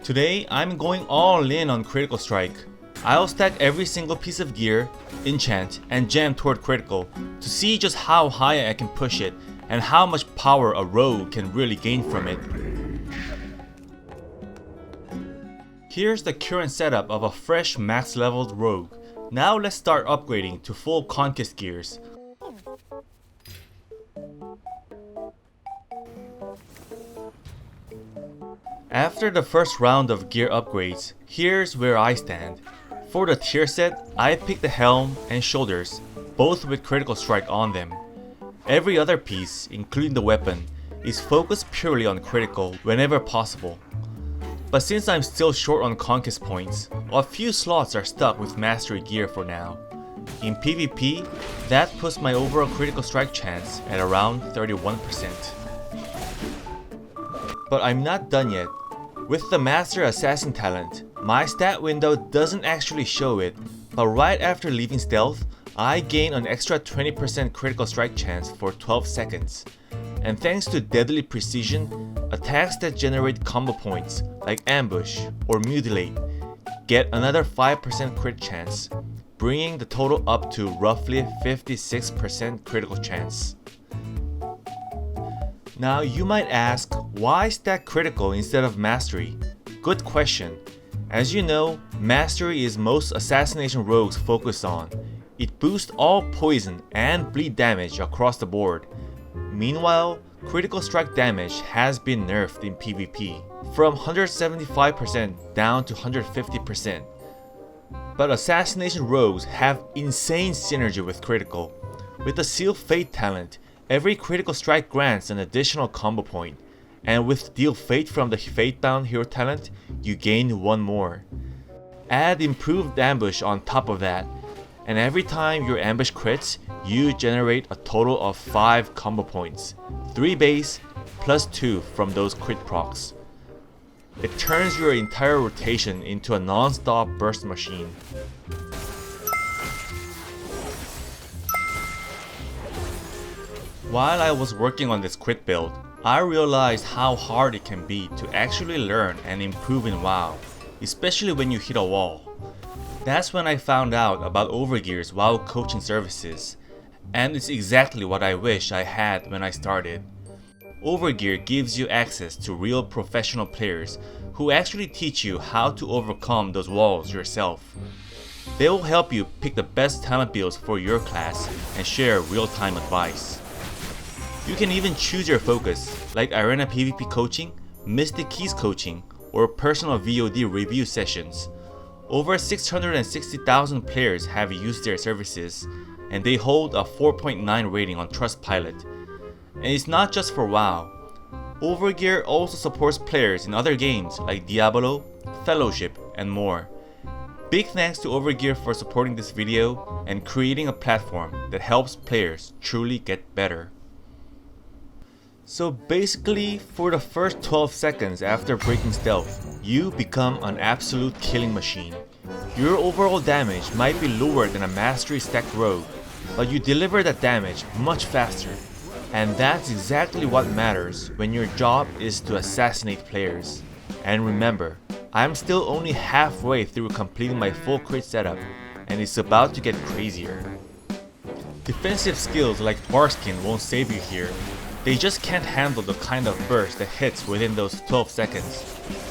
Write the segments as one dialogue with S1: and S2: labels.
S1: Today, I'm going all in on Critical Strike. I'll stack every single piece of gear, enchant, and gem toward critical to see just how high I can push it and how much power a rogue can really gain from it. Here's the current setup of a fresh max leveled rogue. Now let's start upgrading to full conquest gears. After the first round of gear upgrades, here's where I stand. For the tier set, I picked the helm and shoulders, both with critical strike on them. Every other piece, including the weapon, is focused purely on critical whenever possible. But since I'm still short on conquest points, a few slots are stuck with mastery gear for now. In PvP, that puts my overall critical strike chance at around 31%. But I'm not done yet. With the Master Assassin talent, my stat window doesn't actually show it, but right after leaving stealth, I gain an extra 20% critical strike chance for 12 seconds. And thanks to deadly precision, attacks that generate combo points like ambush or mutilate get another 5% crit chance, bringing the total up to roughly 56% critical chance. Now you might ask, why stack critical instead of mastery? Good question. As you know, mastery is most assassination rogues focus on. It boosts all poison and bleed damage across the board. Meanwhile, critical strike damage has been nerfed in PvP, from 175% down to 150%. But assassination rogues have insane synergy with critical. With the Seal Fate talent, every critical strike grants an additional combo point, and with Deal Fate from the Fatebound hero talent, you gain one more. Add improved ambush on top of that, and every time your ambush crits, you generate a total of 5 combo points, 3 base plus 2 from those crit procs. It turns your entire rotation into a non-stop burst machine. While I was working on this crit build, I realized how hard it can be to actually learn and improve in WoW, especially when you hit a wall. That's when I found out about Overgear's WoW coaching services, and it's exactly what I wish I had when I started. Overgear gives you access to real professional players who actually teach you how to overcome those walls yourself. They will help you pick the best talent builds for your class and share real-time advice. You can even choose your focus, like Arena PvP coaching, Mystic Keys coaching, or personal VOD review sessions. Over 660,000 players have used their services, and they hold a 4.9 rating on Trustpilot. And it's not just for WoW. Overgear also supports players in other games like Diablo, Fellowship, and more. Big thanks to Overgear for supporting this video and creating a platform that helps players truly get better. So basically, for the first 12 seconds after breaking stealth, you become an absolute killing machine. Your overall damage might be lower than a mastery stacked rogue, but you deliver that damage much faster. And that's exactly what matters when your job is to assassinate players. And remember, I'm still only halfway through completing my full crit setup, and it's about to get crazier. Defensive skills like Dwarfskin won't save you here. They just can't handle the kind of burst that hits within those 12 seconds.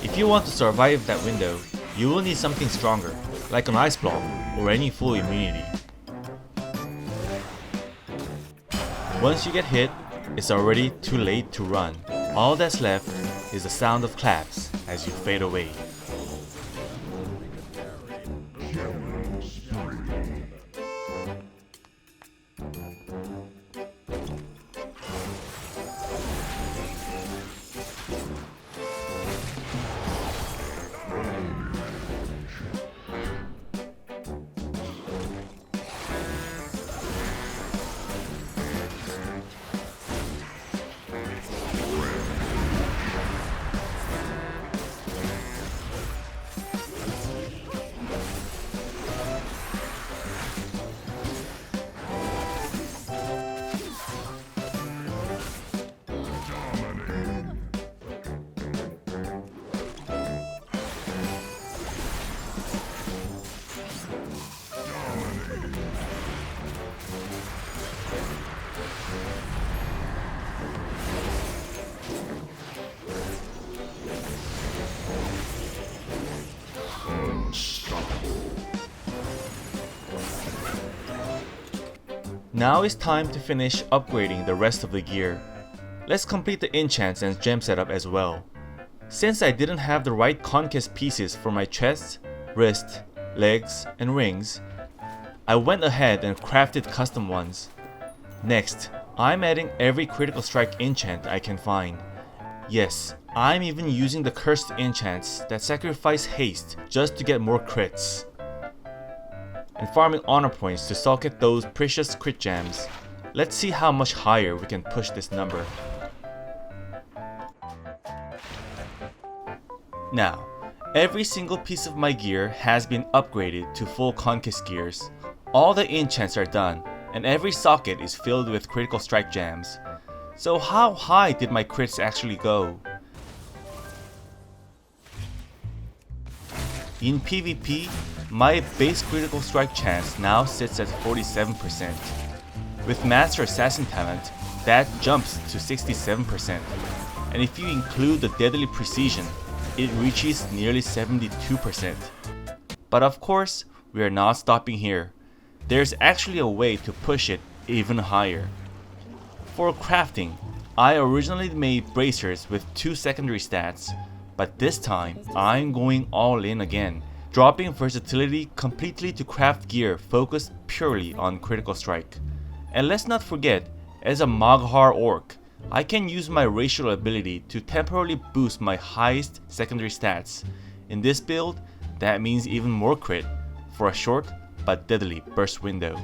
S1: If you want to survive that window, you will need something stronger, like an Ice Block or any full immunity. Once you get hit, it's already too late to run. All that's left is the sound of claps as you fade away. Now it's time to finish upgrading the rest of the gear. Let's complete the enchants and gem setup as well. Since I didn't have the right conquest pieces for my chest, wrist, legs, and rings, I went ahead and crafted custom ones. Next, I'm adding every critical strike enchant I can find. Yes, I'm even using the cursed enchants that sacrifice haste just to get more crits. And farming honor points to socket those precious crit gems. Let's see how much higher we can push this number. Now, every single piece of my gear has been upgraded to full conquest gears. All the enchants are done, and every socket is filled with critical strike gems. So how high did my crits actually go? In PvP, my base critical strike chance now sits at 47%. With Master Assassin talent, that jumps to 67%. And if you include the deadly precision, it reaches nearly 72%. But of course, we are not stopping here. There's actually a way to push it even higher. For crafting, I originally made bracers with 2 secondary stats, but this time I'm going all in again, dropping versatility completely to craft gear focused purely on critical strike. And let's not forget, as a Maghar orc, I can use my racial ability to temporarily boost my highest secondary stats. In this build, that means even more crit for a short but deadly burst window.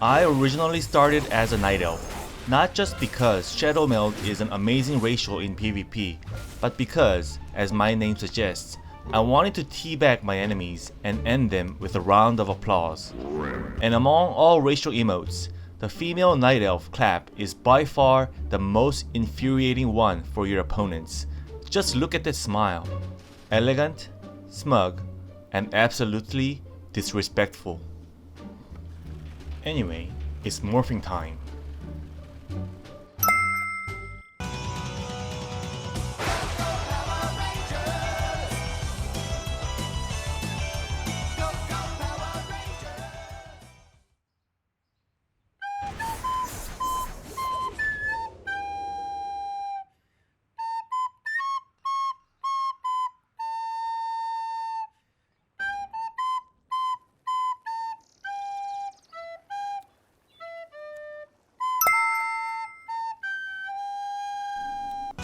S1: I originally started as a Night Elf, not just because Shadow Meld is an amazing racial in PvP, but because, as my name suggests, I wanted to teabag my enemies and end them with a round of applause. And among all racial emotes, the female Night Elf clap is by far the most infuriating one for your opponents. Just look at that smile. Elegant, smug, and absolutely disrespectful. Anyway, it's morphing time.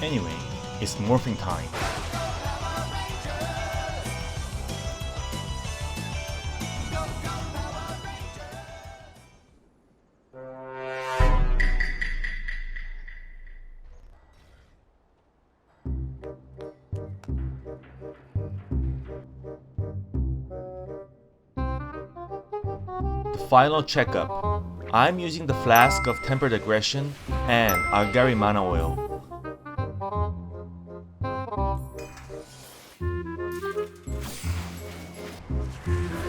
S1: Anyway, it's morphing time. The final checkup. I'm using the flask of tempered aggression and Agari mana oil.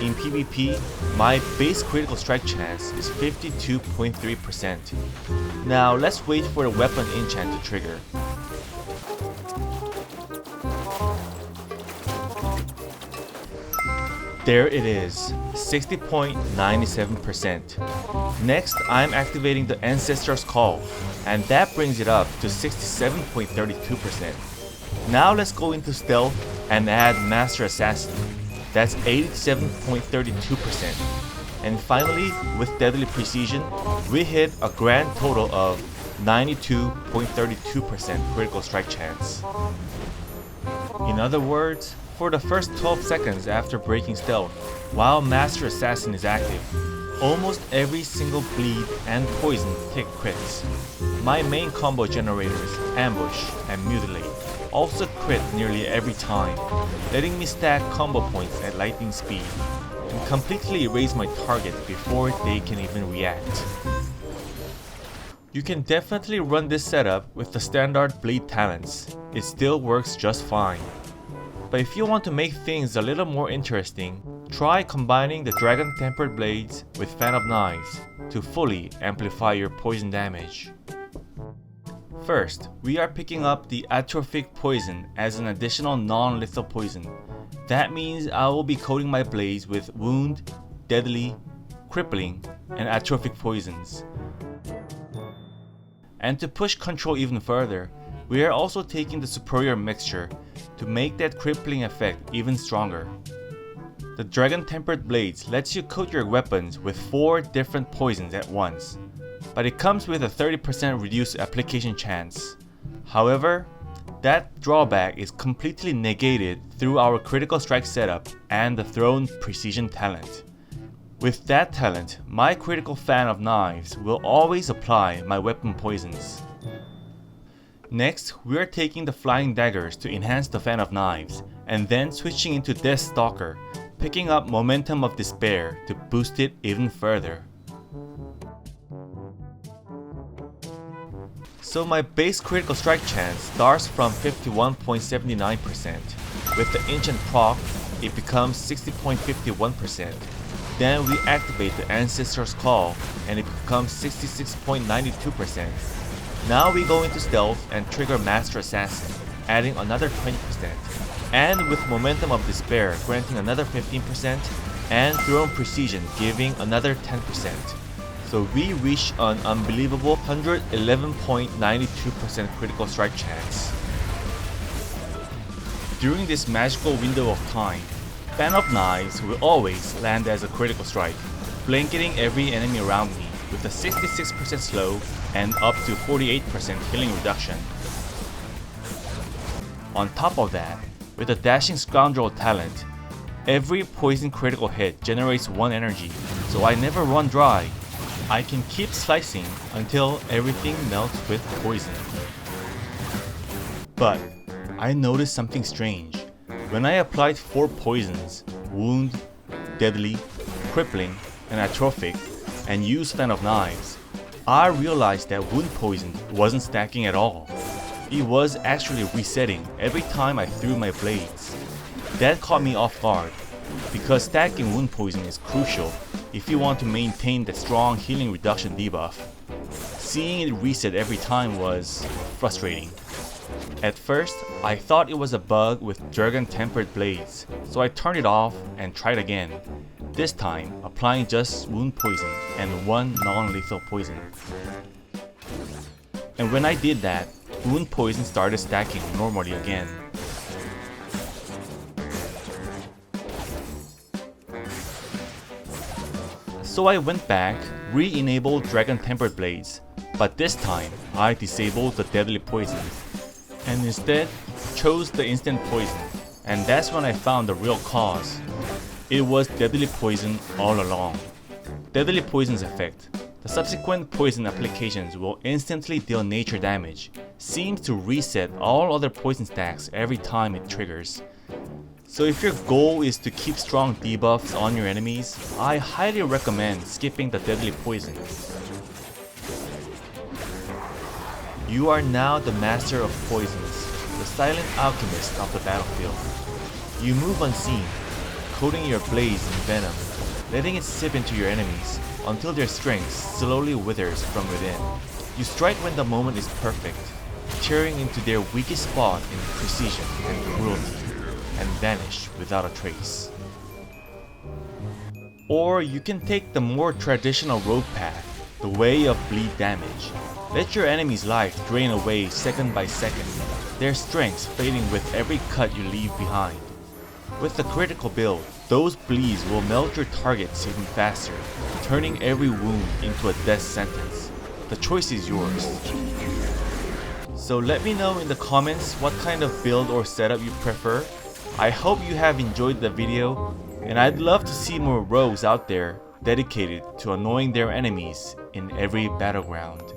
S1: In PvP, my base critical strike chance is 52.3%. Now let's wait for the weapon enchant to trigger. There it is, 60.97%. Next, I'm activating the Ancestor's Call, and that brings it up to 67.32%. Now let's go into stealth and add Master Assassin. That's 87.32%. And finally, with deadly precision, we hit a grand total of 92.32% critical strike chance. In other words, for the first 12 seconds after breaking stealth, while Master Assassin is active, almost every single bleed and poison take crits. My main combo generators, Ambush and Mutilate, also crit nearly every time, letting me stack combo points at lightning speed and completely erase my target before they can even react. You can definitely run this setup with the standard bleed talents. It still works just fine. But if you want to make things a little more interesting, try combining the Dragon Tempered Blades with Fan of Knives to fully amplify your poison damage. First, we are picking up the Atrophic Poison as an additional non-lethal poison. That means I will be coating my blades with Wound, Deadly, crippling, and atrophic poisons. And to push control even further, we are also taking the superior mixture to make that crippling effect even stronger. The Dragon Tempered Blades lets you coat your weapons with 4 different poisons at once, but it comes with a 30% reduced application chance. However, that drawback is completely negated through our critical strike setup and the Throne Precision talent. With that talent, my critical fan of knives will always apply my weapon poisons. Next, we are taking the Flying Daggers to enhance the fan of knives, and then switching into Death Stalker, picking up Momentum of Despair to boost it even further. So my base critical strike chance starts from 51.79%. With the Ancient proc, it becomes 60.51%. Then we activate the Ancestor's Call and it becomes 66.92%. Now we go into Stealth and trigger Master Assassin, adding another 20%. And with Momentum of Despair granting another 15%, and Throne Precision giving another 10%. So we reach an unbelievable 111.92% critical strike chance. During this magical window of time, Fan of Knives will always land as a critical strike, blanketing every enemy around me with a 66% slow and up to 48% healing reduction. On top of that, with the Dashing Scoundrel talent, every poison critical hit generates 1 energy, so I never run dry. I can keep slicing until everything melts with poison. But I noticed something strange. When I applied 4 poisons, Wound, Deadly, Crippling, and Atrophic, and used Fan of Knives, I realized that Wound Poison wasn't stacking at all. It was actually resetting every time I threw my blades. That caught me off guard, because stacking Wound Poison is crucial if you want to maintain that strong healing reduction debuff. Seeing it reset every time was frustrating. At first, I thought it was a bug with Dragon Tempered Blades, so I turned it off and tried again. This time, applying just Wound Poison and 1 non-lethal poison. And when I did that, Wound Poison started stacking normally again. So I went back, re-enabled Dragon Tempered Blades, but this time I disabled the Deadly Poison, and instead chose the Instant Poison, and that's when I found the real cause. It was Deadly Poison all along. Deadly Poison's effect, the subsequent poison applications will instantly deal nature damage, seems to reset all other poison stacks every time it triggers. So if your goal is to keep strong debuffs on your enemies, I highly recommend skipping the Deadly Poison. You are now the master of poisons, the silent alchemist of the battlefield. You move unseen, coating your blades in venom, letting it sip into your enemies until their strength slowly withers from within. You strike when the moment is perfect, tearing into their weakest spot in precision and cruelty, and vanish without a trace. Or you can take the more traditional rogue path, the way of bleed damage. Let your enemy's life drain away second by second, their strengths fading with every cut you leave behind. With the critical build, those bleeds will melt your targets even faster, turning every wound into a death sentence. The choice is yours. So let me know in the comments what kind of build or setup you prefer. I hope you have enjoyed the video, and I'd love to see more rogues out there dedicated to annoying their enemies in every battleground.